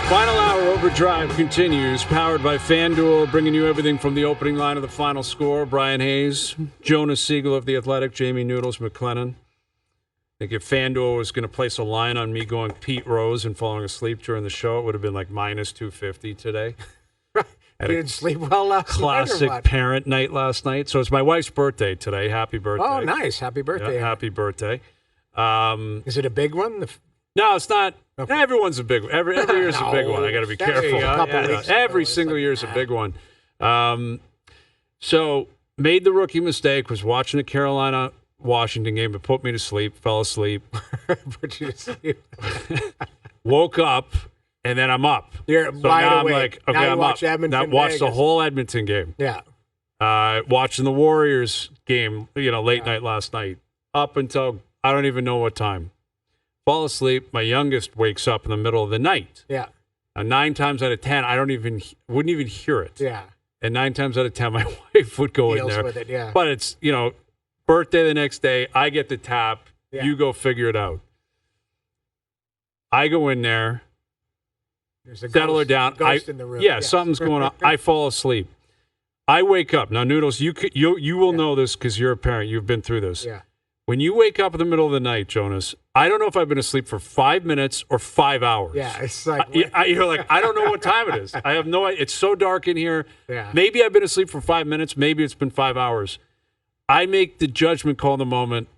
Final hour OverDrive continues, powered by FanDuel, bringing you everything from the opening line of the final score. Bryan Hayes, Jonas Siegel of The Athletic, Jamie Noodles, McLennan. I think if FanDuel was going to place a line on me going Pete Rose and falling asleep during the show, it would have been like minus 250 today. You didn't sleep well last night. Classic parent night last night. So it's my wife's birthday today. Happy birthday. Oh, nice. Happy birthday. Yeah, happy birthday. Is it a big one? No, it's not. Okay. Everyone's a big one. Every year's a big one. I got to be careful. Every single year's a big one. So made the rookie mistake, was watching the Carolina-Washington game, but put me to sleep, fell asleep. Put you to sleep. Woke up, and then I'm up. You're so wide now awake. I'm like, okay, now I'm watch up. Edmonton, now watch the Vegas. whole Edmonton game. Yeah. Watching the Warriors game, late night last night, up until I don't even know what time. Fall asleep. My youngest wakes up in the middle of the night. Yeah. 9 times out of 10, I wouldn't even hear it. Yeah. And 9 times out of 10, my wife would go Deals in there. with it, yeah. But it's, birthday the next day. I get the tap. Yeah. You go figure it out. I go in there. There's a Settle her down. Ghost in the room. Yeah, something's going on. I fall asleep. I wake up. Now, Noodles, you will know this because you're a parent. You've been through this. Yeah. When you wake up in the middle of the night, Jonas, I don't know if I've been asleep for 5 minutes or 5 hours. Yeah, it's like you're like, I don't know what time it is. I have no idea. It's so dark in here. Yeah. Maybe I've been asleep for 5 minutes. Maybe it's been 5 hours. I make the judgment call in the moment.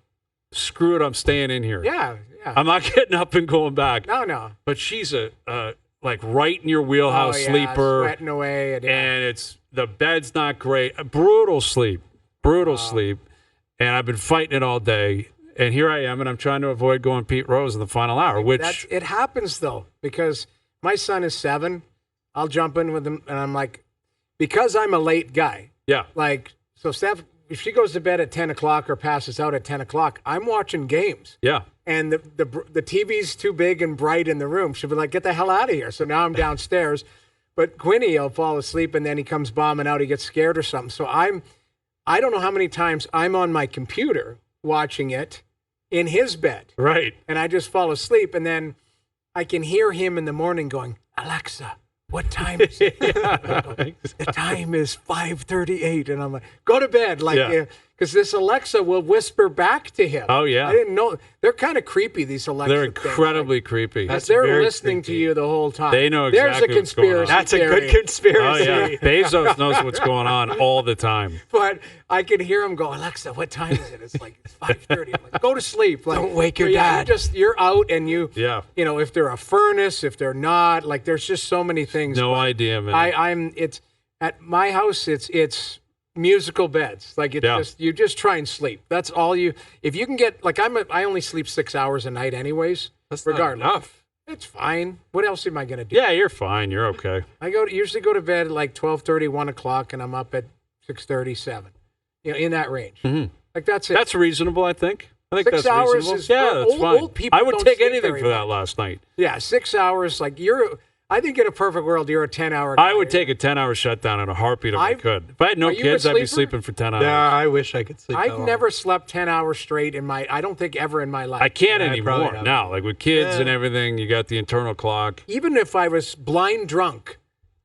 Screw it, I'm staying in here. Yeah. I'm not getting up and going back. No. But she's a right in your wheelhouse sleeper. Sweating away. And it's the bed's not great. Brutal sleep. And I've been fighting it all day. And here I am, and I'm trying to avoid going Pete Rose in the final hour, which... It happens, though, because my son is 7. I'll jump in with him, and I'm like, because I'm a late guy. Yeah. So Steph, if she goes to bed at 10 o'clock or passes out at 10 o'clock, I'm watching games. Yeah. And the TV's too big and bright in the room. She'll be like, get the hell out of here. So now I'm downstairs. But Quinny will fall asleep, and then he comes bombing out. He gets scared or something. So I don't know how many times I'm on my computer watching it in his bed. Right. And I just fall asleep, and then I can hear him in the morning going, Alexa, what time is it? The time is 5:38. And I'm like, go to bed. Because this Alexa will whisper back to him. Oh, yeah. I didn't know. They're kind of creepy, these Alexa They're incredibly creepy. Because they're listening to you the whole time. They know exactly There's a conspiracy what's going on. That's a good conspiracy. Oh, yeah. Bezos knows what's going on all the time. But I can hear him go, Alexa, what time is it? It's like, it's 5:30. I'm like, go to sleep. Don't wake your dad. You're out, and Yeah. If they're a furnace, if they're not, there's just so many things. No idea, man. It's at my house, it's musical beds. You just try and sleep. That's all if you can get, I only sleep 6 hours a night anyways. That's regardless. not enough. It's fine. What else am I going to do? Yeah, you're fine. You're okay. I usually go to bed at 12:30, 1 o'clock, and I'm up at 6:30, 7. In that range. Mm-hmm. That's it. That's reasonable, I think. I think 6 that's hours reasonable. is that's fine. old people I would don't take sleep anything very for that much. last night. Yeah, 6 hours. I think in a perfect world, you're a 10-hour guy. I would take a 10-hour shutdown in a heartbeat if I could. If I had no Are you a kids, I'd be sleeper? sleeping for 10 hours. Yeah, I wish I could sleep. I've never slept 10 hours straight I don't think ever in my life. I can't Yeah, I anymore probably now. With kids and everything, you got the internal clock. Even if I was blind drunk,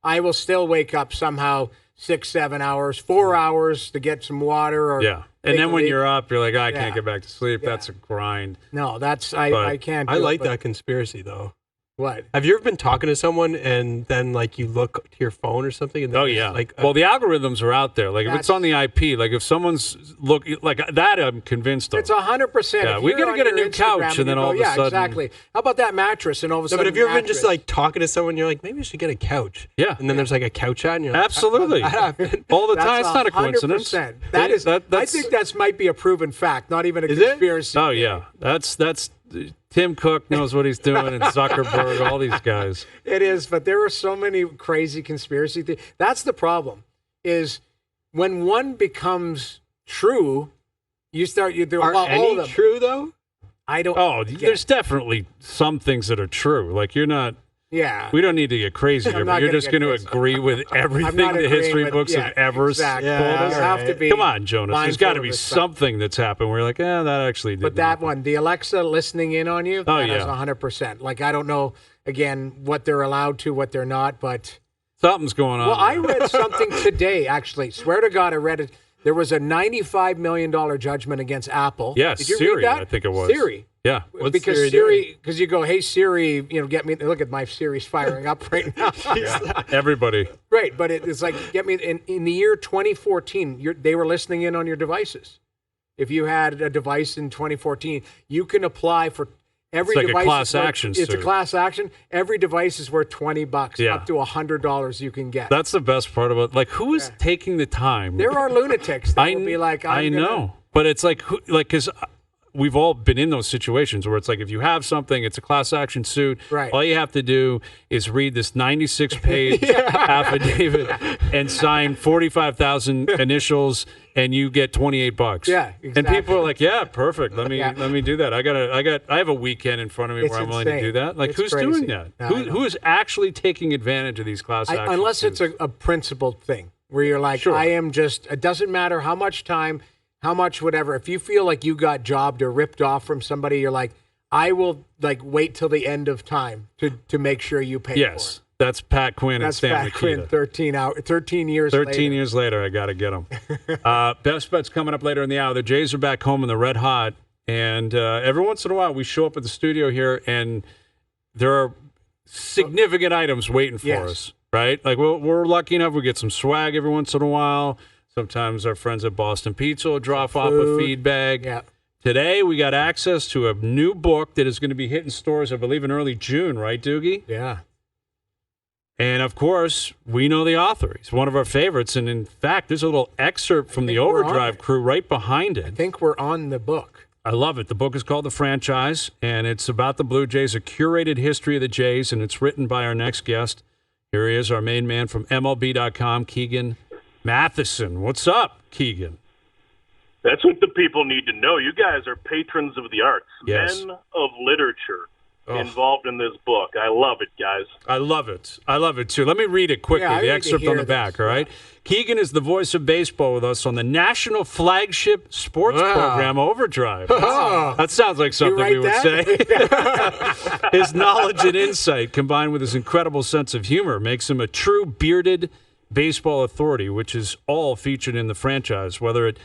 I will still wake up somehow 6, 7 hours, 4 hours to get some water. Or Yeah. And take then a when leak. you're up, you're like, I Yeah. can't get back to sleep. Yeah. That's a grind. No, But I can't. I do it, like but- that conspiracy, though. What? Have you ever been talking to someone and then you look to your phone or something? And then Oh, it's yeah. Like, Well, the algorithms are out there. If it's on the IP, if someone's that, I'm convinced of. It's 100%. Yeah, If we you're gotta on get a your new couch, Instagram and then you all go, of a sudden- exactly. How about that mattress? And all of a no, sudden, but have you ever been mattress. just talking to someone? You're like, maybe I should get a couch. Yeah. And then there's a couch out, and you're like, Absolutely. How did that happen? all the That's time. It's not a coincidence. 100%. That is. I that's, think that might be a proven fact, not even a Is it? conspiracy. Oh, yeah. That's Tim Cook knows what he's doing, and Zuckerberg, all these guys. It is, but there are so many crazy conspiracy things. That's the problem. Is when one becomes true, you start. Are all any of them. true though? I don't. Oh, there's definitely some things that are true. You're not. Yeah. We don't need to get crazy here, but not you're gonna just get going to crazy. agree with everything not the agreeing history with- books yeah, have ever exactly. told Yeah, us. You have to be. Come on, Jonas. There's mindful got to of be this stuff. something that's happened where you're like, that actually did But that happen. one, the Alexa listening in on you, that is yeah. 100%. Like, I don't know, again, what they're allowed to, what they're not, but. Something's going on. Well, I there. read something today, actually. Swear to God, I read it. There was a $95 million judgment against Apple. Yes, Did you Siri, read that? I think it was. Siri. Yeah. What's Because Siri Siri, because you go, hey Siri, get me. Look at my Siri's firing up right now. Everybody. Right, but it's like get me in the year 2014. They were listening in on your devices. If you had a device in 2014, you can apply for every It's like a device. class is worth- action It's a suit. class action. Every device is worth $20, Yeah. up to $100 you can get. That's the best part about like who is taking the time? There are lunatics that will be like, I know, but it's like because we've all been in those situations where it's like if you have something, it's a class action suit. Right. All you have to do is read this 96-page affidavit and sign 45,000 initials, and you get $28. Yeah, And exactly. people are like, "Yeah, perfect. Let me Yeah. do that. I have a weekend in front of me It's where I'm willing to insane. do that. Like, It's who's crazy. doing that? No, I know. Who is actually taking advantage of these class action unless suits? it's a principled thing where you're like, Sure. I am just. It doesn't matter how much time, how much whatever. If you feel like you got jobbed or ripped off from somebody, you're like, I will like wait till the end of time to make sure you pay for Yes, it. that's Pat Quinn That's and Stan Pat Quinn. Nikita. 13 years. 13 later. years later, I got to get them. Best bets coming up later in the hour. The Jays are back home and they're red hot. And every once in a while, we show up at the studio here, and there are significant items waiting for Yes. us, right? Like we're lucky enough we get some swag every once in a while. Sometimes our friends at Boston Pizza will drop off a food. feed bag. Yeah. Today, we got access to a new book that is going to be hitting stores, I believe, in early June, right, Doogie? Yeah. And of course, we know the author. He's one of our favorites. And in fact, there's a little excerpt from the think we're on OverDrive it. crew right behind I it. think we're on the book. I love it. The book is called The Franchise, and it's about the Blue Jays, a curated history of the Jays, and it's written by our next guest. Here he is, our main man from MLB.com, Keegan Matheson. What's up, Keegan? That's what the people need to know. You guys are patrons of the arts, Yes. men of literature Oh. involved in this book. I love it, guys. I love it. I love it, too. Let me read it quickly, Yeah, I the need to excerpt on hear the back, this. all right? Keegan is the voice of baseball with us on the national flagship sports Wow. program, OverDrive. Oh. That sounds like something write we would that? say. His knowledge and insight, combined with his incredible sense of humor, makes him a true bearded baseball authority, which is all featured in the franchise, whether it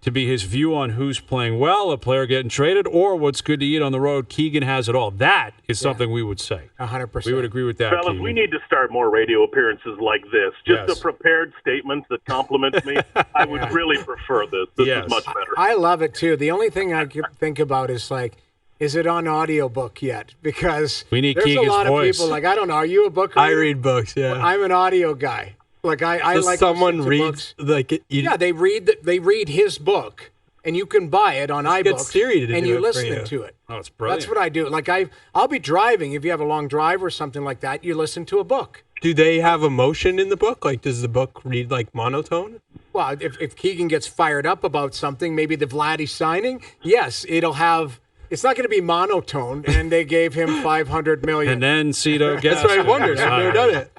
to be his view on who's playing well, a player getting traded, or what's good to eat on the road. Keegan has it all. That is something we would say. 100%. We would agree with that, Fellas, Keegan. we need to start more radio appearances like this. Just Yes. a prepared statement that compliments me. I would really prefer this. This Yes. is much better. I love it too. The only thing I could think about is like, is it on audiobook yet? Because We need there's Keegan's a lot voice. of people like, I don't know, are you a book I reader? read books. Yeah. I'm an audio guy. Like I Does like someone listening to reads books. like you, Yeah, they read his book, and you can buy it on get iBooks, Siri to and do you it for listen you. to it. Oh, it's brilliant. That's what I do. Like I'll be driving. If you have a long drive or something like that, you listen to a book. Do they have emotion in the book? Like, does the book read like monotone? Well, if Keegan gets fired up about something, maybe the Vladdy signing, yes, it'll have. It's not going to be monotone, and they gave him $500 million. And then Cito Gas. That's what I wondered. I've never done it.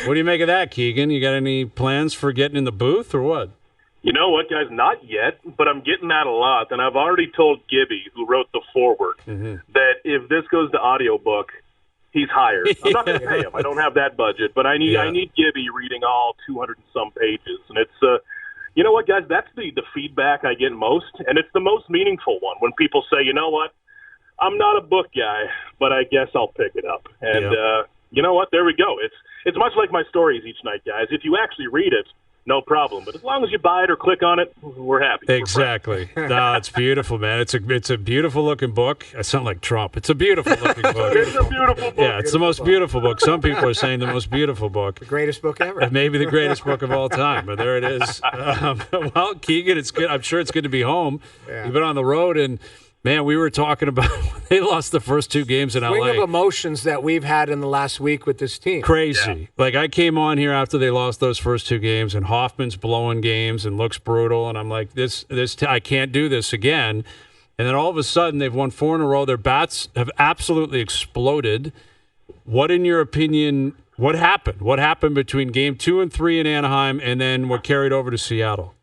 What do you make of that, Keegan? You got any plans for getting in the booth or what? You know what, guys? Not yet, but I'm getting that a lot. And I've already told Gibby, who wrote the foreword, that if this goes to audiobook, he's hired. I'm not going to pay him. I don't have that budget, but I need Gibby reading all 200 and some pages. And it's, you know what, guys? That's the feedback I get most, and it's the most meaningful one when people say, you know what, I'm not a book guy, but I guess I'll pick it up. And you know what? There we go. It's much like my stories each night, guys. If you actually read it, no problem. But as long as you buy it or click on it, we're happy. We're Exactly. No, it's beautiful, man. It's a beautiful looking book. I sound like Trump. It's a beautiful looking book. It's a beautiful book. Yeah, it's the most beautiful book. Some people are saying the most beautiful book. The greatest book ever. Maybe the greatest book of all time, but there it is. Well, Keegan, it's good. I'm sure it's good to be home. Yeah. You've been on the road, and man, we were talking about they lost the first two games in Swing LA. of emotions that we've had in the last week with this team. Crazy. Like I came on here after they lost those first two games, and Hoffman's blowing games and looks brutal, and I'm like, I can't do this again. And then all of a sudden, they've won 4 in a row. Their bats have absolutely exploded. What, in your opinion, what happened? What happened between Game 2 and 3 in Anaheim and then what carried over to Seattle?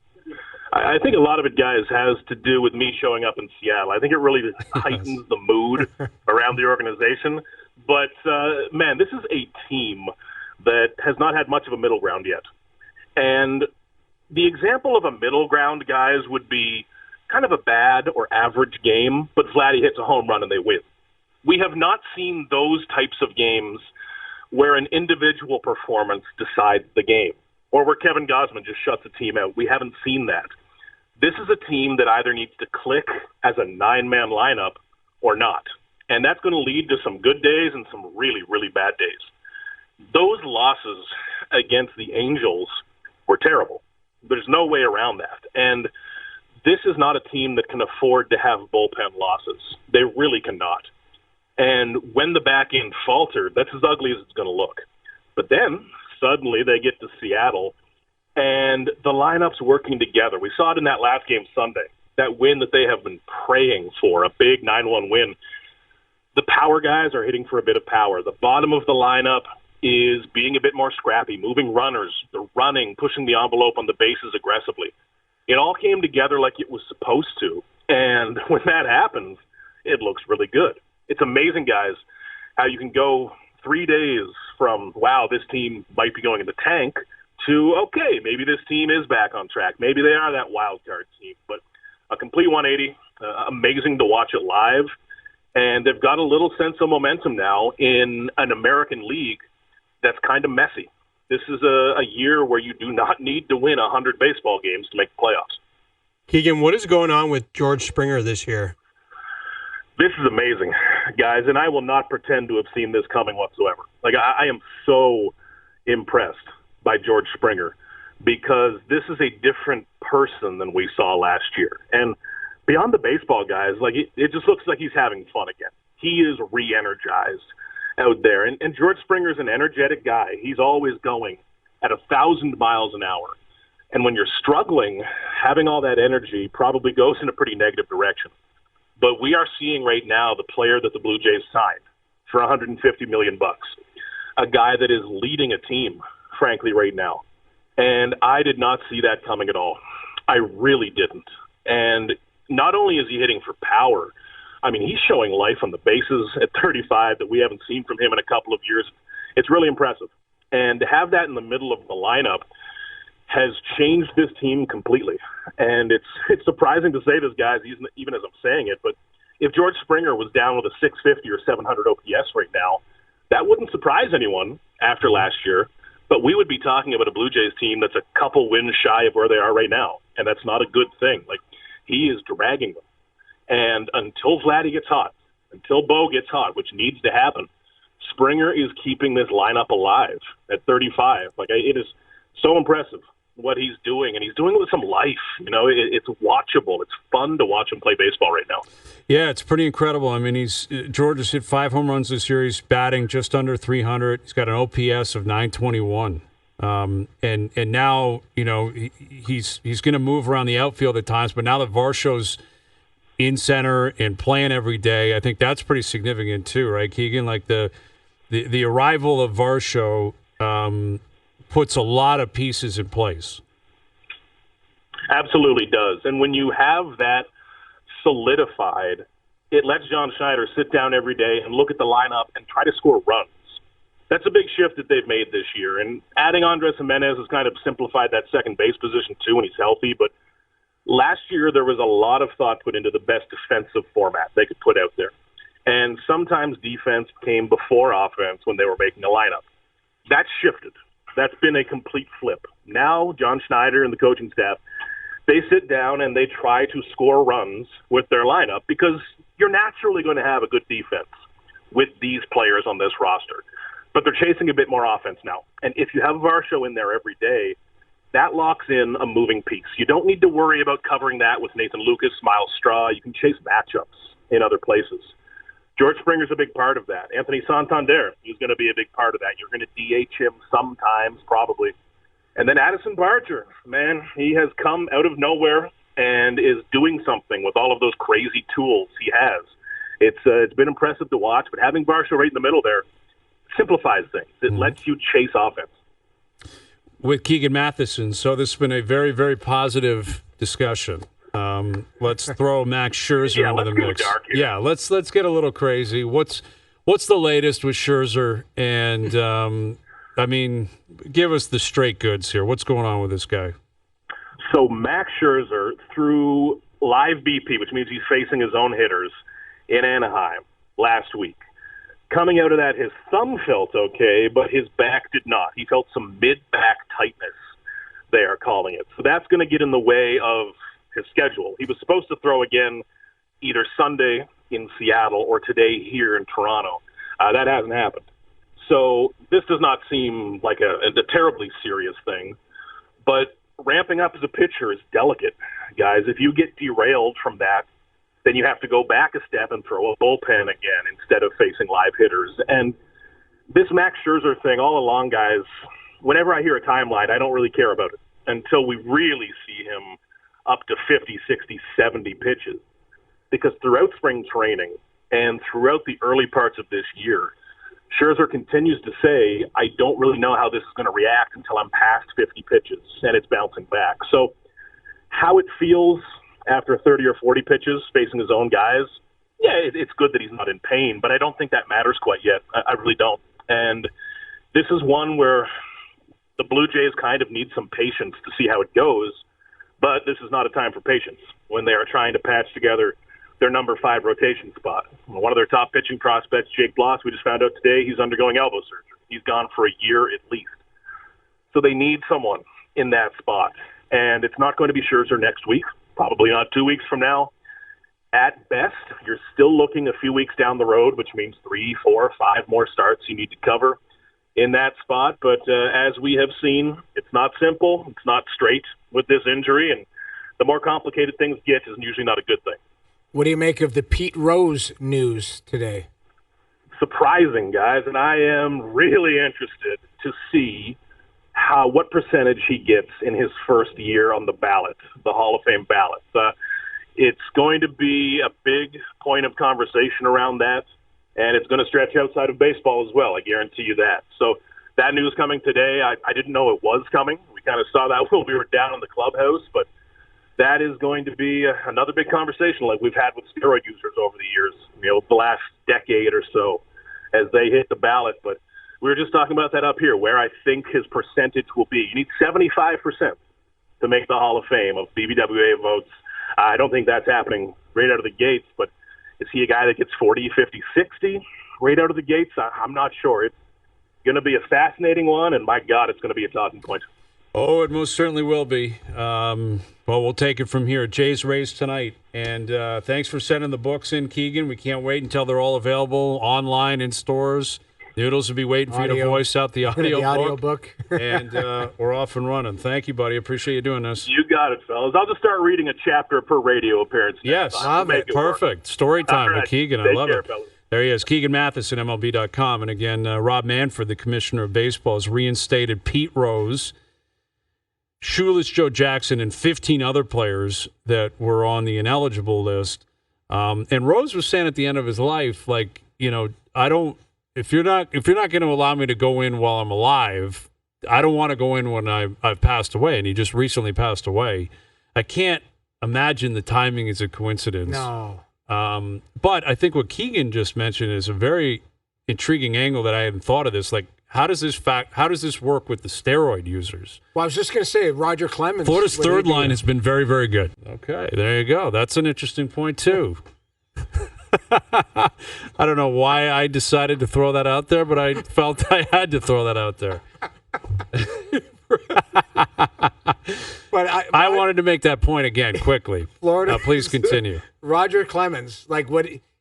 I think a lot of it, guys, has to do with me showing up in Seattle. I think it really heightens the mood around the organization. But, man, this is a team that has not had much of a middle ground yet. And the example of a middle ground, guys, would be kind of a bad or average game, but Vladdy hits a home run and they win. We have not seen those types of games where an individual performance decides the game, or where Kevin Gausman just shuts a team out. We haven't seen that. This is a team that either needs to click as a 9-man lineup or not. And that's going to lead to some good days and some really, really bad days. Those losses against the Angels were terrible. There's no way around that. And this is not a team that can afford to have bullpen losses. They really cannot. And when the back end faltered, that's as ugly as it's going to look. But then suddenly they get to Seattle, and the lineup's working together. We saw it in that last game Sunday, that win that they have been praying for, a big 9-1 win. The power guys are hitting for a bit of power. The bottom of the lineup is being a bit more scrappy, moving runners, they're running, pushing the envelope on the bases aggressively. It all came together like it was supposed to, and when that happens, it looks really good. It's amazing, guys, how you can go 3 days from, wow, this team might be going in the tank, to, okay, maybe this team is back on track. Maybe they are that wild card team. But a complete 180, amazing to watch it live. And they've got a little sense of momentum now in an American League that's kind of messy. This is a year where you do not need to win 100 baseball games to make the playoffs. Keegan, what is going on with George Springer this year? This is amazing, guys, and I will not pretend to have seen this coming whatsoever. Like, I am so impressed by George Springer because this is a different person than we saw last year. And beyond the baseball, guys, like it just looks like he's having fun again. He is re-energized out there. And George Springer's an energetic guy. He's always going at 1,000 miles an hour. And when you're struggling, having all that energy probably goes in a pretty negative direction. But we are seeing right now the player that the Blue Jays signed for $150 million, a guy that is leading a team, frankly, right now. And I did not see that coming at all. I really didn't. And not only is he hitting for power, I mean, he's showing life on the bases at 35 that we haven't seen from him in a couple of years. It's really impressive. And to have that in the middle of the lineup has changed this team completely. And it's surprising to say this, guys, even as I'm saying it, but if George Springer was down with a 650 or 700 OPS right now, that wouldn't surprise anyone after last year, but we would be talking about a Blue Jays team that's a couple wins shy of where they are right now, and that's not a good thing. Like, he is dragging them. And until Vladdy gets hot, until Bo gets hot, which needs to happen, Springer is keeping this lineup alive at 35. Like, it is so impressive what he's doing, and he's doing it with some life. You know, it's watchable. It's fun to watch him play baseball right now. Yeah, it's pretty incredible. I mean, George has hit 5 home runs this year. He's batting just under 300. He's got an OPS of 921. And now, you know, he's going to move around the outfield at times, but now that Varsho's in center and playing every day, I think that's pretty significant too, right, Keegan? Like the arrival of Varsho puts a lot of pieces in place. Absolutely does. And when you have that solidified, it lets John Schneider sit down every day and look at the lineup and try to score runs. That's a big shift that they've made this year. And adding Andres Jimenez has kind of simplified that second base position too when he's healthy. But last year there was a lot of thought put into the best defensive format they could put out there. And sometimes defense came before offense when they were making a lineup. That's shifted. That's been a complete flip. Now, John Schneider and the coaching staff, they sit down and they try to score runs with their lineup because you're naturally going to have a good defense with these players on this roster. But they're chasing a bit more offense now. And if you have Varsho in there every day, that locks in a moving piece. You don't need to worry about covering that with Nathan Lucas, Miles Straw. You can chase matchups in other places. George Springer's a big part of that. Anthony Santander is going to be a big part of that. You're going to DH him sometimes, probably. And then Addison Barger, man, he has come out of nowhere and is doing something with all of those crazy tools he has. It's been impressive to watch, but having Varsho right in the middle there, simplifies things. It lets you chase offense. With Keegan Matheson, so this has been a very, very positive discussion. Let's throw Max Scherzer into the mix. Yeah, let's get a little crazy. What's the latest with Schezer? And I mean, give us the straight goods here. What's going on with this guy? So Max Scherzer, through live BP, which means he's facing his own hitters in Anaheim last week. Coming out of that, his thumb felt okay, but his back did not. He felt some mid-back tightness, they are calling it. So that's going to get in the way of his schedule. He was supposed to throw again either Sunday in Seattle or today here in Toronto. That hasn't happened. So this does not seem like a terribly serious thing, but ramping up as a pitcher is delicate, guys. If you get derailed from that, then you have to go back a step and throw a bullpen again instead of facing live hitters. And this Max Scherzer thing, all along, guys, whenever I hear a timeline, I don't really care about it until we really see him up to 50, 60, 70 pitches. Because throughout spring training and throughout the early parts of this year, Scherzer continues to say, I don't really know how this is going to react until I'm past 50 pitches, and it's bouncing back. So how it feels after 30 or 40 pitches facing his own guys, yeah, it's good that he's not in pain, but I don't think that matters quite yet. I really don't. And this is one where the Blue Jays kind of need some patience to see how it goes, but this is not a time for patience when they are trying to patch together their number 5 rotation spot. One of their top pitching prospects, Jake Bloss, we just found out today, he's undergoing elbow surgery. He's gone for a year at least. So they need someone in that spot. And it's not going to be Scherzer next week, probably not 2 weeks from now. At best, you're still looking a few weeks down the road, which means 3, 4, 5 more starts you need to cover in that spot. But as we have seen, it's not simple. It's not straight with this injury. And the more complicated things get is usually not a good thing. What do you make of the Pete Rose news today? Surprising, guys, and I am really interested to see what percentage he gets in his first year on the ballot, the Hall of Fame ballot. It's going to be a big point of conversation around that, and it's going to stretch outside of baseball as well, I guarantee you that. So that news coming today, I didn't know it was coming. We kind of saw that when we were down in the clubhouse, but that is going to be another big conversation like we've had with steroid users over the years, the last decade or so as they hit the ballot. But we were just talking about that up here, where I think his percentage will be. You need 75% to make the Hall of Fame of BBWA votes. I don't think that's happening right out of the gates, but is he a guy that gets 40, 50, 60 right out of the gates? I'm not sure. It's going to be a fascinating one, and my God, it's going to be a talking point. Oh, it most certainly will be. Well, we'll take it from here. Jays Rays tonight. And thanks for sending the books in, Keegan. We can't wait until they're all available online in stores. Noodles will be waiting for you to voice out the audio book. And we're off and running. Thank you, buddy. Appreciate you doing this. You got it, fellas. I'll just start reading a chapter per radio appearance. Yes. Perfect. Story time with Keegan. I love it. Fellas. There he is. Keegan Matheson, MLB.com. And again, Rob Manfred, the commissioner of baseball, has reinstated Pete Rose, Shoeless Joe Jackson, and 15 other players that were on the ineligible list. And Rose was saying at the end of his life, like, if you're not going to allow me to go in while I'm alive, I don't want to go in when I've passed away. And he just recently passed away. I can't imagine the timing is a coincidence. No. But I think what Keegan just mentioned is a very intriguing angle that I hadn't thought of this. Like, how does this work with the steroid users? Well, I was just going to say, Roger Clemens. Florida's third line has been very, very good. Okay, there you go. That's an interesting point, too. I don't know why I decided to throw that out there, but I felt I had to throw that out there. But I wanted to make that point again quickly. Florida. Please continue. Roger Clemens,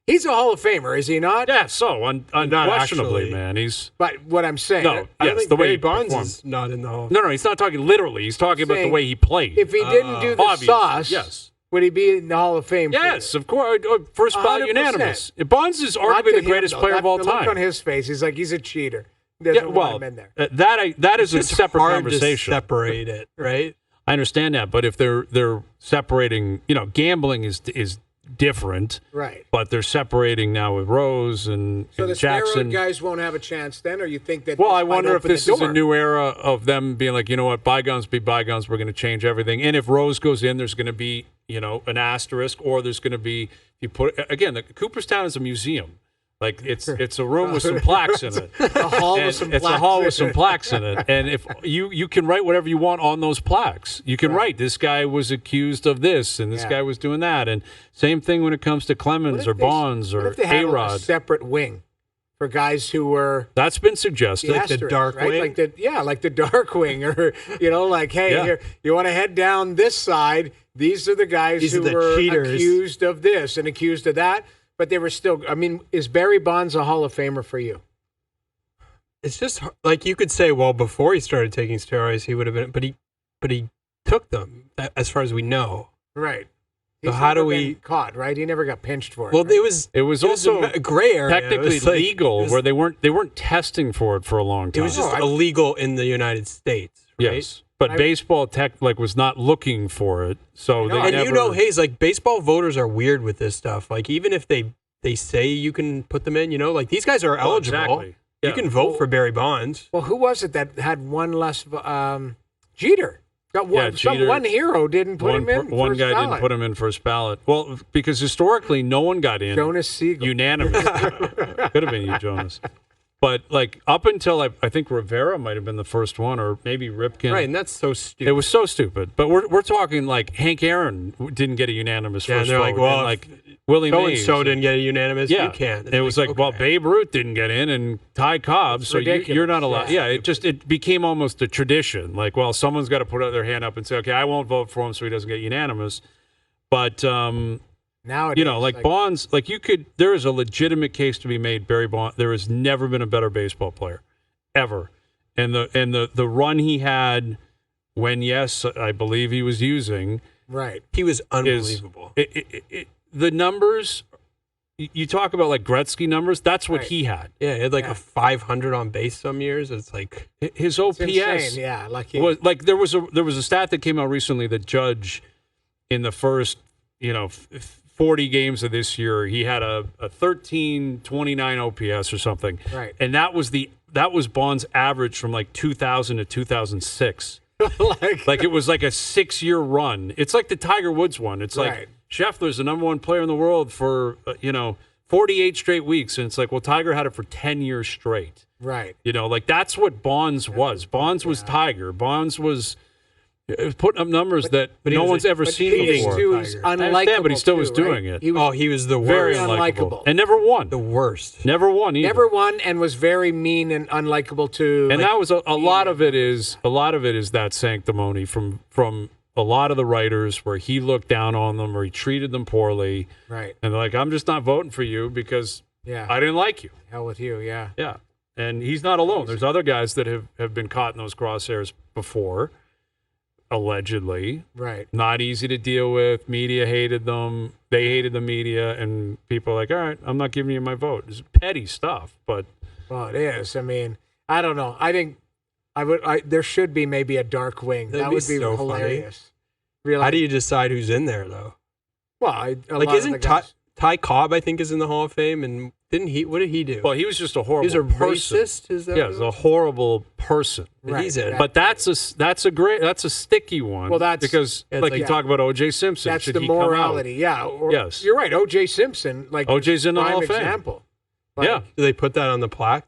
he's a Hall of Famer, is he not? Yeah, so unquestionably, man. He's. But what I'm saying, I don't think the way Barry Bonds performed. is not in the Hall. No, he's not talking literally. He's talking about the way he played. If he didn't do the sauce, yes. Would he be in the Hall of Fame? Yes, of course. First ballot 100%. unanimous. Bonds is arguably the greatest player of all the time. Look on his face, he's like, he's a cheater. Want him in there. That is a separate hard conversation. To separate it, right? I understand that, but if they're separating, gambling is different. Right. But they're separating now with Rose and So the Jackson. steroid guys won't have a chance then, or you think that? Well, this I might wonder if open the this is a door? new era of them being like, you know what, bygones be bygones. We're going to change everything. And if Rose goes in, there's going to be, an asterisk, or there's going to be, Cooperstown is a museum. Like it's a room with some plaques in it. A hall with some It's plaques. a hall with some plaques in it. And if you can write whatever you want on those plaques. You can write, this guy was accused of this and this guy was doing that. And same thing when it comes to Clemens or Bonds or What if they had a A-Rod. separate wing for guys who were That's been suggested. the asterisk, dark right? wing? Like the dark wing, or like, hey, Yeah. here, you want to head down this side? These are the guys These who are the were cheaters. accused of this and accused of that, but they were still. I mean, is Barry Bonds a Hall of Famer for you? It's just like you could say, well, before he started taking steroids, he would have been, but he took them, as far as we know. Right. So He's how do never we- been caught? Right. He never got pinched for it. Well, right? it was also a gray area. It technically was like- legal, it was- where they weren't testing for it for a long It time. was just I- illegal in the United States, right? yes, but baseball was not looking for it, so know. they And never. Hayes, like baseball voters are weird with this stuff. Like even if they say you can put them in, like these guys are Well, eligible. exactly. You Yeah. can vote for Barry Bonds. Well, who was it that had one less? Jeter got one. Yeah, Jeter. One hero didn't put him in. One first guy ballot. didn't put him in first ballot. Well, because historically, no one got in Jonas Siegel. unanimously. Could have been you, Jonas. But like up until I think Rivera might have been the first one, or maybe Ripken. Right, and that's so stupid. It was so stupid. But we're talking like Hank Aaron didn't get a unanimous Yeah, and first they're vote. like, well, and like Willie so and Mays. so didn't get a unanimous. Yeah, You can't. And it was like, well, Babe Ruth didn't get in, and Ty Cobb, so ridiculous. you're not allowed. Yeah. Yeah, it became almost a tradition. Like, well, someone's got to put their hand up and say, okay, I won't vote for him, so he doesn't get unanimous. But Nowadays, like Bonds, like there is a legitimate case to be made. Barry Bonds, there has never been a better baseball player, ever. And the run he had when, yes, I believe he was using. right. he was unbelievable. The numbers, you talk about like Gretzky numbers, that's what Right. he had. Yeah, he had like Yeah. a 500 on base some years. It's like His It's OPS insane. Yeah, like he, was like there was a stat that came out recently that Judge in the first 40 games of this year, he had a 1329 OPS or something. Right. And that was Bond's average from like 2000 to 2006. Like it was like a 6-year run. It's like the Tiger Woods one. It's like Right. Scheffler's the number one player in the world for 48 straight weeks, and it's like, well, Tiger had it for 10 years straight. right. Like that's what Bonds was. Bonds was Tiger. Bonds was putting up numbers that but he no was one's ever But seen he was before. too, he's Tiger. I understand, unlikable. but he still was too, doing right? it. He was he was the Very worst. unlikable. unlikable. And never won. The worst. Never won either. never won and was very mean and unlikable too. And that was a lot of it is that sanctimony from a lot of the writers where he looked down on them or he treated them poorly. right. And they're like, I'm just not voting for you because Yeah. I didn't like you. Hell with you. Yeah. Yeah. And he's not alone. There's other guys that have been caught in those crosshairs before, allegedly. Right. Not easy to deal with. Media hated them. They hated the media. And people are like, all right, I'm not giving you my vote. It's petty stuff. But Well, it is. I mean, I don't know. I think there should be maybe a dark wing. That'd that be would be so hilarious. Really? How do you decide who's in there though? Well, Like isn't Ty Cobb I think is in the Hall of Fame, and didn't he? What did he do? well, he was just a horrible he was a person. racist. Is that Yeah, what he's it a was? horrible person. But he's in. But that's a sticky one. Well, that's- because it's like like- you talk about O.J. Simpson. That's Should the he come out? morality. Yeah. Yes. You're right. O.J. Simpson, like O.J.'s in the prime Hall of Fame. example. Like, Yeah. Do they put that on the plaque?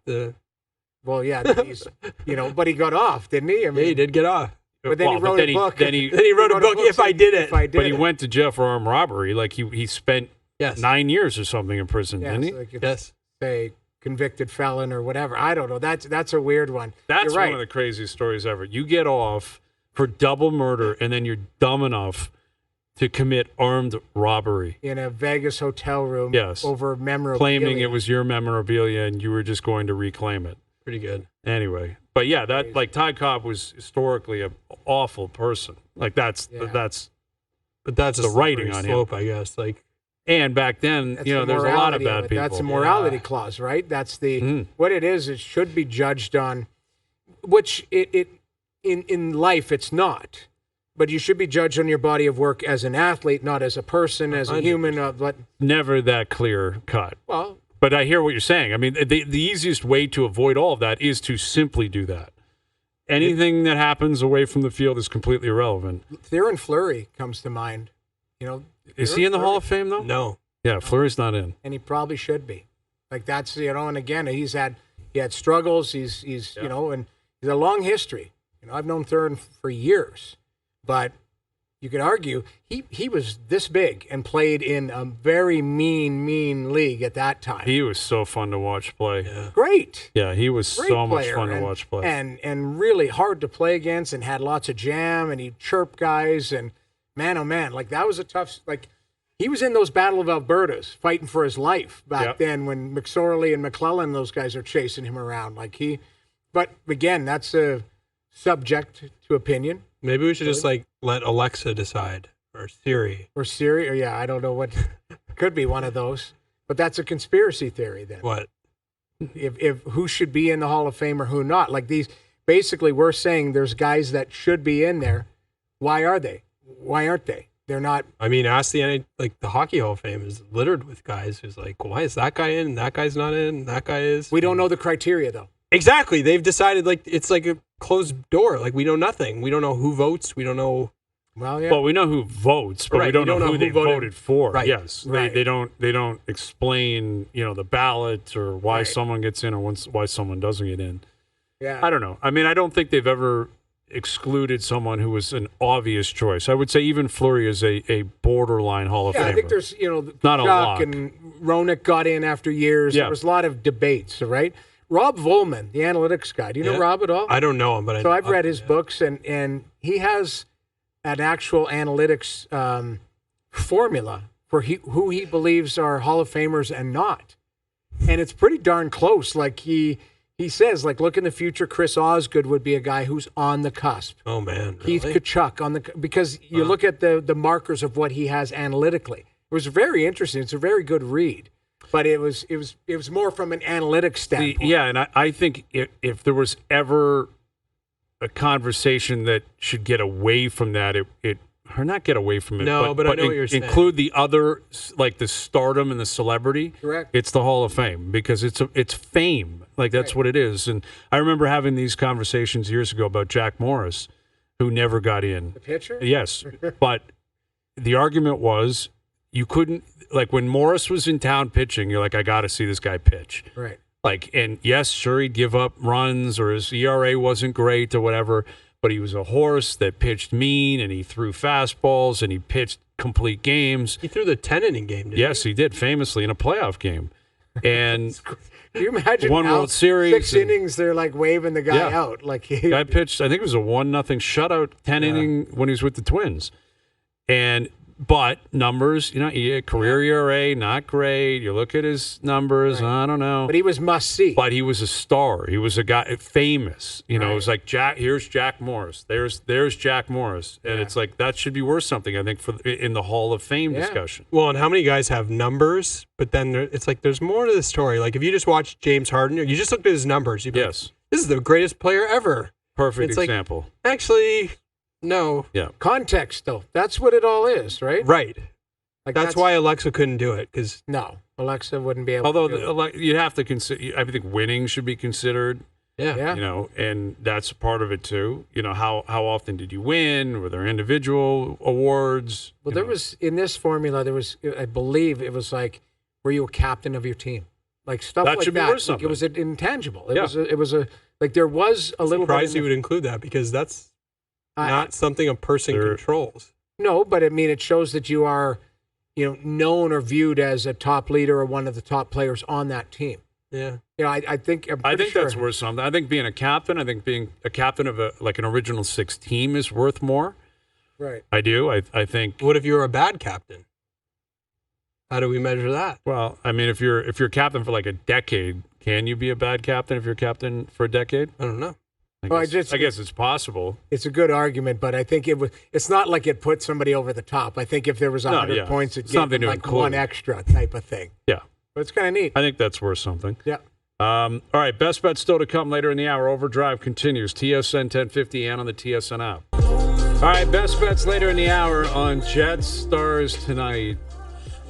Well, yeah. that He's, but he got off, didn't he? I mean, Yeah, he did get off. But then he Well, wrote then a book. Then he, Then he wrote a book. If I did it. If I did but he it. went to jail for armed robbery. Like he spent Yes. 9 years or something in prison, Yeah, didn't he? so like it's, Yes. say convicted felon or whatever. I don't know. That's a weird one. That's You're right. one of the craziest stories ever. You get off for double murder, and then you're dumb enough to commit armed robbery, in a Vegas hotel room. Yes. Over memorabilia. claiming it was your memorabilia and you were just going to reclaim it. Pretty good. Anyway, but yeah, that like Ty Cobb was historically an awful person. Like that's Yeah. But that's The a writing slippery on him. slope, I guess. Like and back then, That's there's the a lot of morality bad it. people. That's a morality Yeah. clause, right? That's the Mhm. what it is. It should be judged on, which it in life it's not. But you should be judged on your body of work as an athlete, not as a person, as a human. But Never that clear cut. well, But I hear what you're saying. I mean, the easiest way to avoid all of that is to simply do that. Anything that happens away from the field is completely irrelevant. Theoren Fleury comes to mind. You know, Is he in the Hall of Fame, though? No. Yeah, Fleury's not in. and he probably should be. Like that's and again he had struggles. He's Yeah. and he's a long history. I've known Theoren for years, but you could argue he was this big and played in a very mean league at that time. He was so fun to watch play. Yeah. Great. Yeah, he was Great so much player, fun to and- watch play. and really hard to play against, and had lots of jam, and he'd chirp guys, and man, oh man, like that was a tough. Like he was in those Battle of Albertas, fighting for his life back Yep. then when McSorley and McLennan, those guys are chasing him around. But again, that's a subject to opinion. Maybe we should just let Alexa decide or Siri. Or Siri, or I don't know what. Could be one of those, but that's a conspiracy theory then. What? If who should be in the Hall of Fame or who not. Like these, basically, we're saying there's guys that should be in there. Why are they? Why aren't they? They're not. I mean, ask the Hockey Hall of Fame is littered with guys who's like, why is that guy in? And that guy's not in. And that guy is. We don't know the criteria though. Exactly. They've decided it's like a closed door. Like we know nothing. We don't know who votes. We don't know. Well, yeah. Well, we know who votes, but we Right, don't know who they voted. voted for. Right, Yes, right. They don't explain the ballot or why Right. someone gets in or why someone doesn't get in. yeah. I don't know. I mean, I don't think they've ever excluded someone who was an obvious choice. I would say even Fleury is a borderline Hall of Yeah, Famer. I think there's Not a Chuck lock. and Roenick got in after years. Yeah. There was a lot of debates. Right. Rob Volman, the analytics guy. Do you know Yeah. Rob at all? I don't know him, but So I've read his books, and he has an actual analytics formula for who he believes are Hall of Famers and not. And it's pretty darn close. Like he says, like, look in the future, Chris Osgood would be a guy who's on the cusp. Oh man, Keith really? Kachuk because you look at the markers of what he has analytically. It was very interesting. It's a very good read. But it was more from an analytics standpoint. Yeah, and I think if there was ever a conversation that should get away from that, or not get away from it. No, but I know what you're saying. Include the other, like the stardom and the celebrity. Correct. It's the Hall of Fame because it's fame. Like that's Right. what it is. And I remember having these conversations years ago about Jack Morris, who never got in. The pitcher? Yes, but the argument was you couldn't. Like when Morris was in town pitching, you're like, I got to see this guy pitch. Right. Like, and yes, sure, he'd give up runs or his ERA wasn't great or whatever, but he was a horse that pitched mean and he threw fastballs and he pitched complete games. He threw the 10-inning game, didn't Yes, he did famously in a playoff game. And Can you imagine One now, World Series 6 and- innings, they're like waving the guy Yeah. out. Like he, guy pitched, I think it was a 1-0 shutout 10 inning when he was with the Twins. But numbers, career ERA, not great. You look at his numbers, Right. I don't know. but he was must see. But he was a star. He was a guy famous. It Right. was like here's Jack Morris. There's Jack Morris. And Yeah. it's like that should be worth something, I think, in the Hall of Fame Yeah. discussion. Well, and how many guys have numbers? But then it's like there's more to the story. Like if you just watch James Harden, or you just looked at his numbers, you'd be like, Yes. this is the greatest player ever. Perfect It's like- example. Actually, no. Yeah. Context, though. That's what it all is, right? Right. Like That's why Alexa couldn't do it because No, Alexa wouldn't be able Although to do it. you have to consider, I think winning should be considered. yeah. Yeah. And that's part of it too. How often did you win? Were there individual awards? Well, there was, in this formula, I believe it was like, were you a captain of your team? Like stuff That like should be that. worth Like, something. it was an intangible. It Yeah. was a like there was a little Surprised bit. you would include that because that's I- not something a person There- controls. No, but I mean, it shows that you are, known or viewed as a top leader or one of the top players on that team. Yeah. I think I'm I pretty think sure. that's worth something. I think being a captain, being a captain of an original 6 team is worth more. Right. I do. I think. What if you were a bad captain? How do we measure that? Well, I mean, if you're captain for like a decade, can you be a bad captain if you're captain for a decade? I don't know. Well, I I guess it's possible. It's a good argument, but I think it's not like it put somebody over the top. I think if there was 100 yeah. points, it'd It's give something them to like one include. extra type of thing. Yeah, But it's kind of neat. I think that's worth something. Yeah. All right, best bet still to come later in the hour. OverDrive continues. TSN 1050 and on the TSN app. All right, best bets later in the hour on Jets Stars tonight.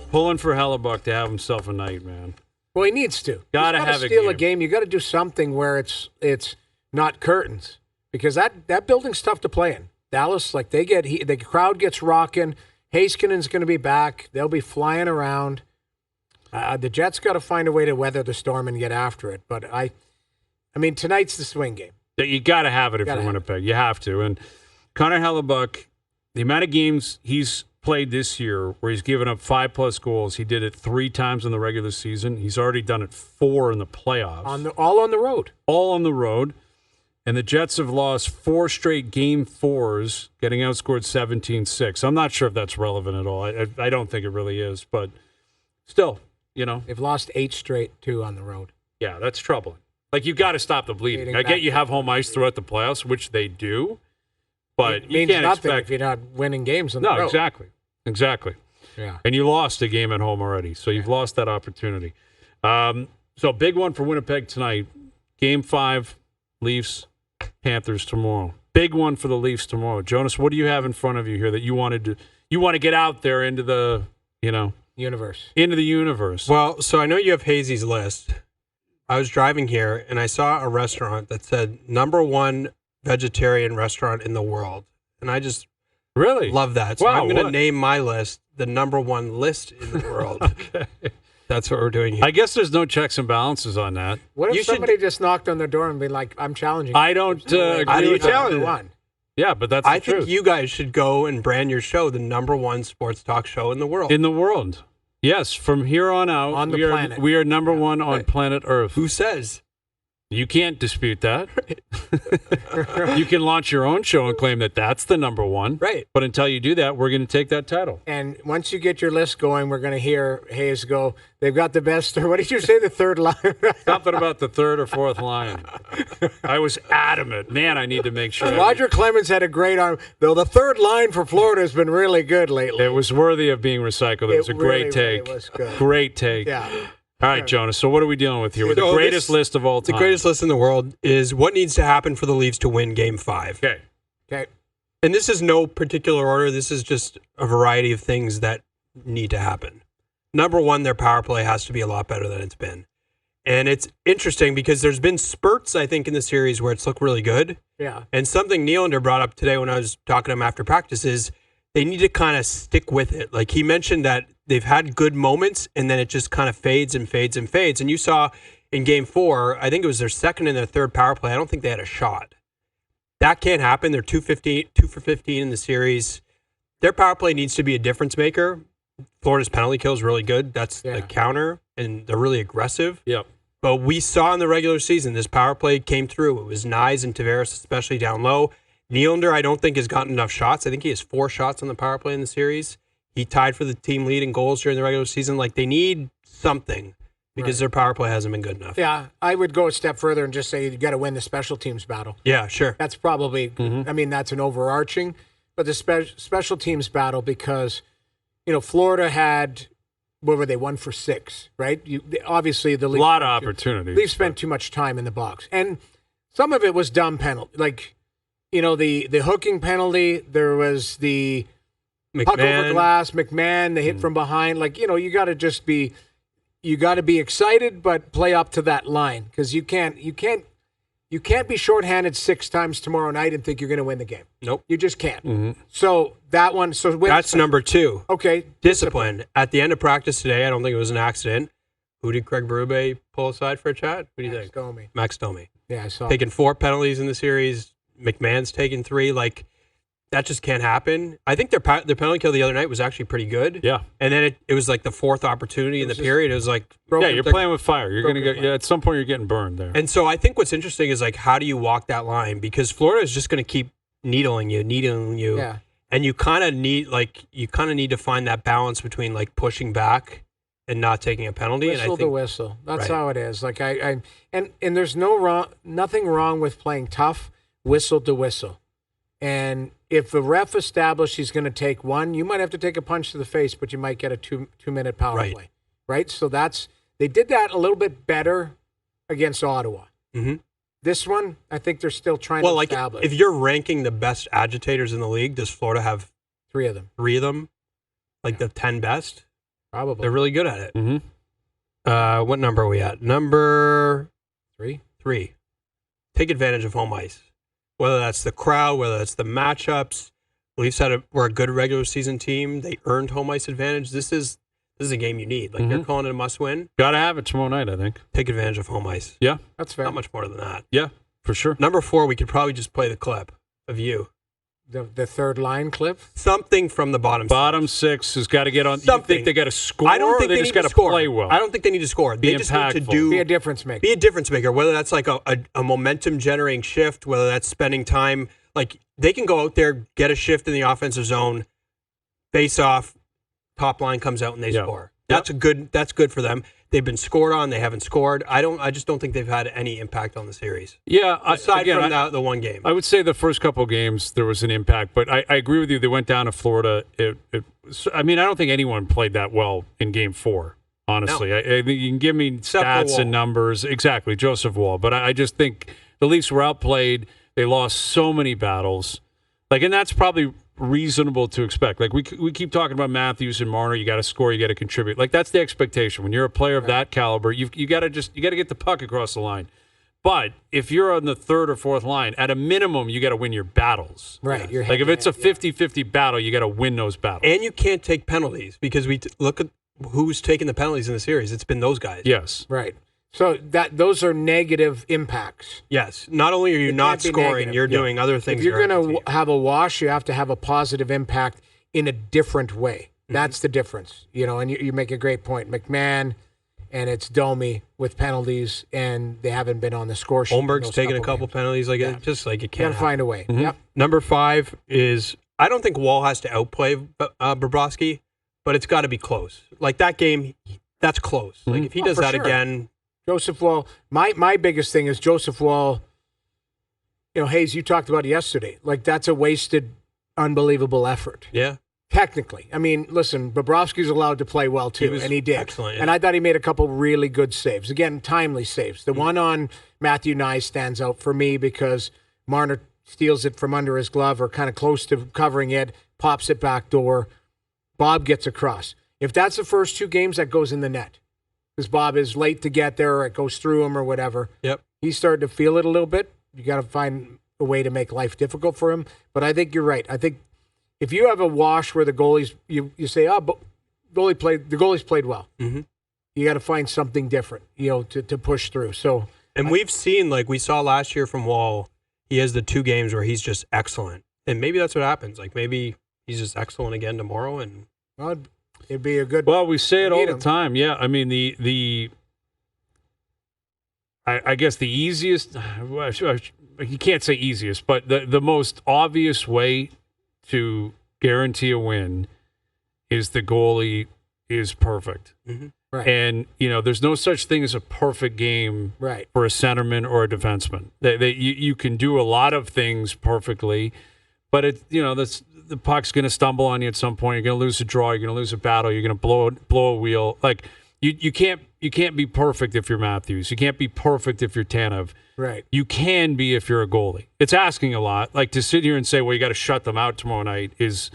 Pulling for Hellebuck to have himself a night, man. Well, he needs to. Gotta He's have a steal game. a game. You got to do something where it's not curtains, because that building's tough to play in. Dallas, like the crowd gets rocking. Heiskanen's going to be back. They'll be flying around. The Jets got to find a way to weather the storm and get after it. But I mean, tonight's the swing game. You got to have it if you're Winnipeg. You have to. And Connor Hellebuck, the amount of games he's played this year where he's given up 5+ goals, he did it 3 times in the regular season. He's already done it 4 in the playoffs. All on the road. All on the road. And the Jets have lost 4 straight game 4s, getting outscored 17-6. I'm not sure if that's relevant at all. I don't think it really is. But still, They've lost 8 straight, too, on the road. Yeah, that's troubling. Like, you got to stop the bleeding. I get you have home ice throughout the playoffs, which they do. But you can't expect if you're not winning games on the road. No, exactly. Yeah. And you lost a game at home already, so you've lost that opportunity. So big one for Winnipeg tonight. Game 5, Leafs, Panthers tomorrow. Big one for the Leafs tomorrow. Jonas, what do you have in front of you here that you want to get out there into the, universe? Into the universe. Well, so I know you have Hazy's list. I was driving here, and I saw a restaurant that said #1 vegetarian restaurant in the world. And I just really love that. So wow, I'm going to name my list the #1 list in the world. Okay. That's what we're doing here. I guess there's no checks and balances on that. What if somebody just knocked on their door and be like, I'm challenging you? I don't agree with that. Yeah, but that's the truth. I think you guys should go and brand your show the #1 sports talk show in the world. In the world. Yes, from here on out, on the planet. We are #1 on planet Earth. Who says? You can't dispute that. You can launch your own show and claim that that's the #1. Right. But until you do that, we're going to take that title. And once you get your list going, we're going to hear Hayes go, they've got the best, or what did you say, the third line? Something about the 3rd or 4th line. I was adamant. Man, I need to make sure. Roger Clemens had a great arm. Though the 3rd line for Florida has been really good lately. It was worthy of being recycled. It was a great take. Really was good. Great take. Yeah. All right, Jonas. So what are we dealing with here? With the greatest list of all time. The greatest list in the world is what needs to happen for the Leafs to win Game 5. Okay. And this is no particular order. This is just a variety of things that need to happen. #1, their power play has to be a lot better than it's been. And it's interesting because there's been spurts, I think, in the series where it's looked really good. Yeah. And something Nylander brought up today when I was talking to him after practice is they need to kind of stick with it. Like he mentioned that they've had good moments and then it just kind of fades and fades and fades. And you saw in Game 4, I think it was their 2nd and their 3rd power play. I don't think they had a shot. That can't happen. They're 2 for 15 in the series. Their power play needs to be a difference maker. Florida's penalty kill is really good. That's a counter, and they're really aggressive. Yep. But we saw in the regular season, this power play came through. It was Nyes and Tavares, especially down low. Nylander, I don't think, has gotten enough shots. I think he has 4 shots on the power play in the series. He tied for the team lead in goals during the regular season. Like, they need something because their power play hasn't been good enough. Yeah, I would go a step further and just say you got to win the special teams battle. Yeah, sure. That's probably, I mean, that's an overarching, but the special teams battle because, Florida had, what were they, 1 for 6, right? Obviously, the Leafs. A lot of opportunities. Leafs spent too much time in the box. And some of it was dumb penalty. Like, the hooking penalty, there was the puck over glass, McMahon, the hit from behind. Like, you got to just be, you got to be excited, but play up to that line because you can't be shorthanded 6 times tomorrow night and think you're going to win the game. Nope. You just can't. So that one, that's #2. Okay. Discipline. At the end of practice today, I don't think it was an accident. Who did Craig Berube pull aside for a chat? Who do you think? Max Domi. Yeah, I saw. Taking 4 penalties in the series. McMahon's taken 3. Like, that just can't happen. I think their penalty kill the other night was actually pretty good. Yeah. And then it was like the 4th opportunity in the period. It was like, you're playing with fire. You're going to get, at some point you're getting burned there. And so I think what's interesting is like, how do you walk that line? Because Florida is just going to keep needling you. Yeah. And you kind of need to find that balance between like pushing back and not taking a penalty. Whistle to whistle. That's how it is. Like and there's nothing wrong with playing tough, whistle to whistle. And if the ref established he's going to take 1, you might have to take a punch to the face, but you might get a 2-minute power play. Right? So they did that a little bit better against Ottawa. Mm-hmm. This one, I think they're still trying to establish. If you're ranking the best agitators in the league, does Florida have 3 of them? 3 of them? Like the 10 best? Probably. They're really good at it. Mm-hmm. What number are we at? Number 3. Take advantage of home ice. Whether that's the crowd, whether that's the matchups. Leafs were a good regular season team. They earned home ice advantage. This is a game you need. Like, you're calling it a must-win. Got to have it tomorrow night, I think. Take advantage of home ice. Yeah. That's fair. Not much more than that. Yeah, for sure. Number 4, we could probably just play the clip of you. The third line clip? Something from the bottom. Bottom 6 has got to get on. Something. You think they got to score? I don't think they they just need got to score. play well. I don't think they need to score. They just need to be a difference maker. Be a difference maker. Whether that's like a momentum generating shift, whether that's spending time. Like, they can go out there, get a shift in the offensive zone, face off, top line comes out and they score. That's good for them. They've been scored on. They haven't scored. I just don't think they've had any impact on the series. Yeah, aside from the one game. I would say the first couple of games there was an impact, but I agree with you. They went down to Florida. I don't think anyone played that well in Game 4. Honestly, No. You can give me stats and numbers. Exactly, Joseph Wall. But I just think the Leafs were outplayed. They lost so many battles. And that's probably reasonable to expect. Like, we keep talking about Matthews and Marner. You got to score. You got to contribute. Like, that's the expectation when you're a player of that caliber. You got to get the puck across the line. But if you're on the third or fourth line, at a minimum, you got to win your battles. Right. Like, if it's a 50-50 battle, you got to win those battles. And you can't take penalties because look at who's taking the penalties in the series. It's been those guys. Yes. Right. So those are negative impacts. Yes. Not only are you not scoring, negative. You're doing other things. If you're going to have a wash, you have to have a positive impact in a different way. That's the difference. And you make a great point. McMahon and it's Domi with penalties, and they haven't been on the score sheet. Holmberg's taking a couple penalties. It can't. Got to find a way. Mm-hmm. Yep. Number 5 is, I don't think Wall has to outplay Bobrovsky, but it's got to be close. Like, that game, that's close. Like, if he does that again. Joseph Wall, my biggest thing is Joseph Wall, Hayes, you talked about it yesterday. Like, that's a wasted, unbelievable effort. Yeah. Technically. I mean, listen, Bobrovsky's allowed to play well, too, and he did. Excellent. Yeah. And I thought he made a couple really good saves. Again, timely saves. The one on Matthew Nye stands out for me because Marner steals it from under his glove or kind of close to covering it, pops it back door. Bob gets across. If that's the first 2 games, that goes in the net. Because Bob is late to get there, or it goes through him or whatever. Yep. He's starting to feel it a little bit. You got to find a way to make life difficult for him. But I think you're right. I think if you have a wash where the goalies, you say, the goalies played well. Mm-hmm. You got to find something different, to push through. So, and we've seen, like we saw last year from Wall, he has the 2 games where he's just excellent, and maybe that's what happens. Like, maybe he's just excellent again tomorrow, and it'd be a good. Well, we say it all the time. Yeah, I mean I guess the easiest. You can't say easiest, but the most obvious way to guarantee a win is the goalie is perfect. Mm-hmm. Right. And there's no such thing as a perfect game for a centerman or a defenseman. You can do a lot of things perfectly, but the puck's going to stumble on you at some point. You're going to lose a draw. You're going to lose a battle. You're going to blow a wheel. Like, you can't be perfect if you're Matthews. You can't be perfect if you're Tanev. Right. You can be if you're a goalie. It's asking a lot. Like, to sit here and say, well, you got to shut them out tomorrow night is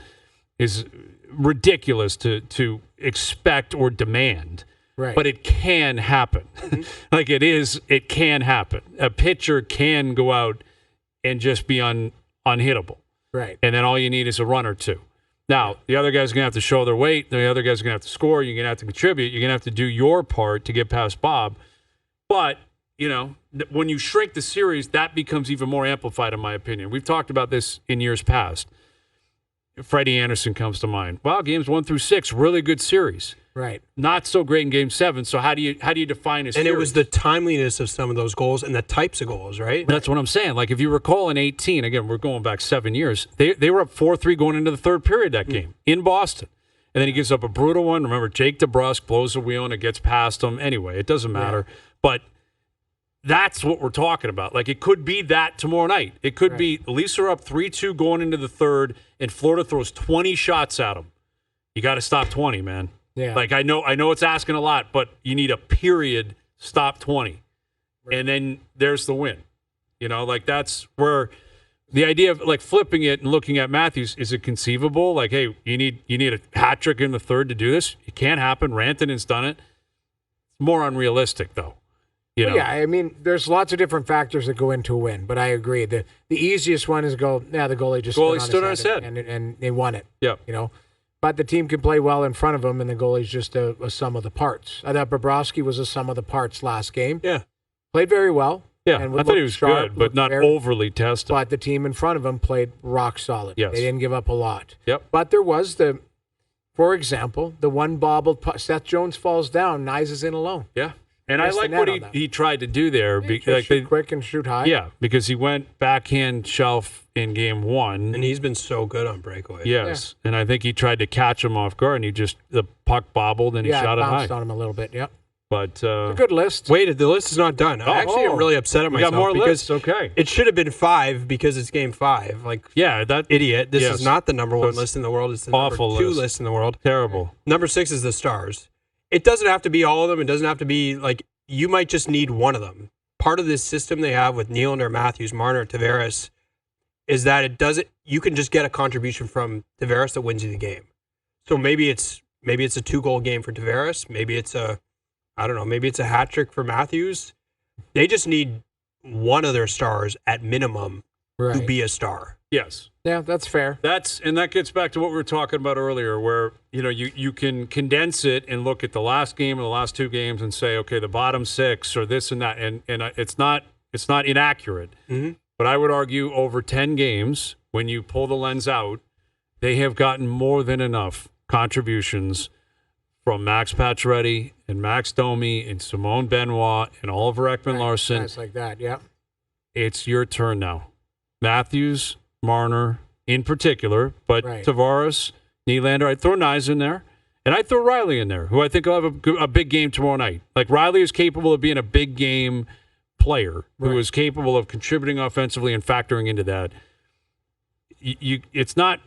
ridiculous to expect or demand. Right. But it can happen. Mm-hmm. It can happen. A pitcher can go out and just be unhittable. Right. And then all you need is a run or 2. Now, the other guy's going to have to show their weight. The other guy's going to have to score. You're going to have to contribute. You're going to have to do your part to get past Bob. But, when you shrink the series, that becomes even more amplified, in my opinion. We've talked about this in years past. Freddie Anderson comes to mind. Well, games 1 through 6, really good series. Right. Not so great in Game 7. So how do you define a series? And it was the timeliness of some of those goals and the types of goals, right? That's what I'm saying. Like, if you recall in 18, again, we're going back 7 years, they were up 4-3 going into the third period that game in Boston. And then he gives up a brutal one. Remember, Jake DeBrusk blows a wheel and it gets past him. Anyway, it doesn't matter. Yeah. But that's what we're talking about. Like, it could be that tomorrow night. It could be the Leafs are up 3-2 going into the third, and Florida throws 20 shots at them. You got to stop 20, man. Yeah. Like, I know it's asking a lot, but you need a period stop 20. Right. And then there's the win. You know, like that's where the idea of like flipping it and looking at Matthews, is it conceivable? Like, hey, you need a hat trick in the third to do this? It can't happen. Rantanen's done it. It's more unrealistic, though. You know? Yeah, I mean, there's lots of different factors that go into a win, but I agree. The easiest one is the goalie just stood on his head. And they won it. Yeah. You know, but the team can play well in front of him, and the goalie's just a sum of the parts. I thought Bobrovsky was a sum of the parts last game. Yeah. Played very well. Yeah, and I thought he was sharp, good, but not overly tested. But the team in front of him played rock solid. Yes. They didn't give up a lot. Yep. But there was for example, the one bobbled puck. Seth Jones falls down, Nyes is in alone. Yeah. And I Missed like the what net on he tried to do there. Shoot quick and shoot high. Yeah, because he went backhand shelf in game one. And he's been so good on breakaways. Yes. Yeah. And I think he tried to catch him off guard, and the puck bobbled, and he shot it high. Bounced on him a little bit, yep. But a good list. Wait, the list is not done. I actually am really upset at myself. We got more because lists, okay. It should have been 5 because it's game 5. Like, yeah, that idiot. This yes. is not the number 1 it's list in the world. It's the awful number 2 list. list in the world. Terrible. Number 6 is the Stars. It doesn't have to be all of them. It doesn't have to be like, you might just need one of them. Part of this system they have with Nylander, Matthews, Marner, Tavares is that you can just get a contribution from Tavares that wins you the game. So maybe it's a 2-goal game for Tavares. Maybe it's a hat trick for Matthews. They just need one of their stars at minimum to be a star. Yes. Yeah, that's fair. And that gets back to what we were talking about earlier, where you can condense it and look at the last game or the last 2 games and say, okay, the bottom 6 or this and that, and it's not inaccurate. Mm-hmm. But I would argue over 10 games, when you pull the lens out, they have gotten more than enough contributions from Max Pacioretty and Max Domi and Simone Benoit and Oliver Ekman-Larsson. Guys like that, yeah. It's your turn now. Matthews, Marner in particular, but Tavares, Nylander, I'd throw Nyes in there, and I'd throw Riley in there, who I think will have a big game tomorrow night. Like, Riley is capable of being a big game player who is capable of contributing offensively and factoring into that. It's not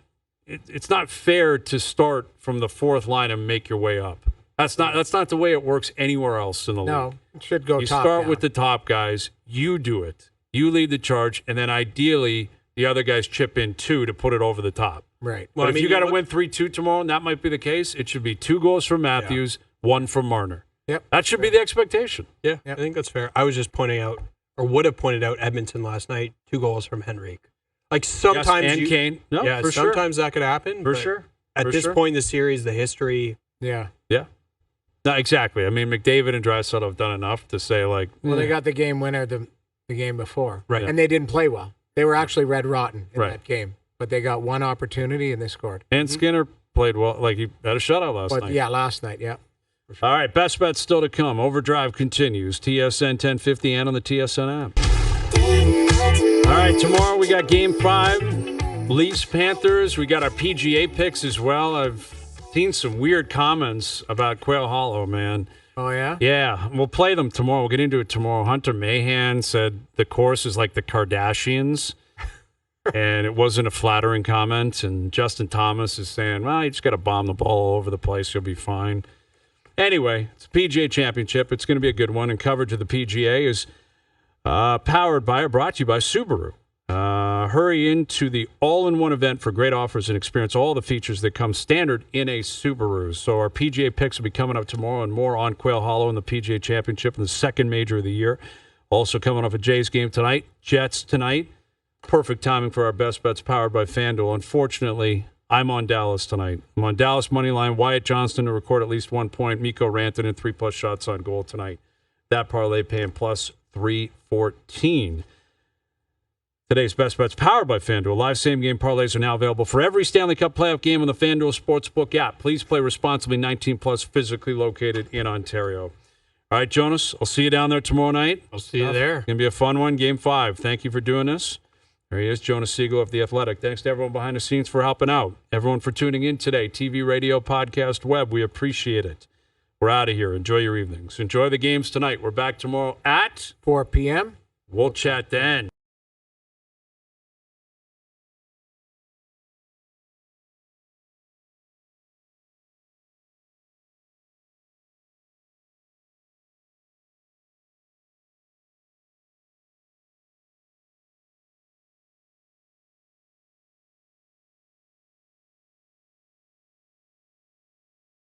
fair to start from the 4th line and make your way up. That's not the way it works anywhere else in the league. No, it should go You top start down. with the top guys. You do it. You lead the charge, and then ideally the other guys chip in 2 to put it over the top. Right. Well, if you got to win 3-2 tomorrow, and that might be the case, it should be 2 goals from Matthews, 1 from Marner. Yep. That should be the expectation. Yeah, I think that's fair. I was just pointing out, or would have pointed out, Edmonton last night, 2 goals from Henrique. Like, sometimes and Kane. No, for sometimes that could happen. For sure. At this point in the series, the history. Yeah. Yeah. No, exactly. I mean, McDavid and Draisaitl have done enough to say, like, well, they got the game winner the game before. Right. And they didn't play well. They were actually red rotten in Right. that game. But they got one opportunity and they scored. And Skinner played well. Like, he had a shutout last night. Yeah, last night, yeah. All right, best bets still to come. Overdrive continues. TSN 1050 and on the TSN app. All right, tomorrow we got Game 5, Leafs Panthers. We got our PGA picks as well. I've seen some weird comments about Quail Hollow, man. Oh, yeah? Yeah, we'll play them tomorrow. We'll get into it tomorrow. Hunter Mahan said the course is like the Kardashians, and it wasn't a flattering comment. And Justin Thomas is saying, well, you just got to bomb the ball all over the place. You'll be fine. Anyway, it's a PGA Championship. It's going to be a good one, and coverage of the PGA is powered by or brought to you by Subaru. Hurry into the all-in-one event for great offers and experience all the features that come standard in a Subaru. So our PGA picks will be coming up tomorrow and more on Quail Hollow in the PGA Championship in the second major of the year. Also coming off a Jays game tonight, Jets tonight. Perfect timing for our best bets powered by FanDuel. Unfortunately, I'm on Dallas tonight. I'm on Dallas money line. Wyatt Johnston to record at least 1 point. Mikko Rantanen 3+ shots on goal tonight. That parlay paying plus 314. Today's best bets powered by FanDuel. Live same-game parlays are now available for every Stanley Cup playoff game on the FanDuel Sportsbook app. Please play responsibly. 18+, physically located in Ontario. All right, Jonas, I'll see you down there tomorrow night. I'll see you there. It's going to be a fun one, Game 5. Thank you for doing this. There he is, Jonas Siegel of The Athletic. Thanks to everyone behind the scenes for helping out. Everyone for tuning in today. TV, radio, podcast, web. We appreciate it. We're out of here. Enjoy your evenings. Enjoy the games tonight. We're back tomorrow at 4 p.m. We'll chat then.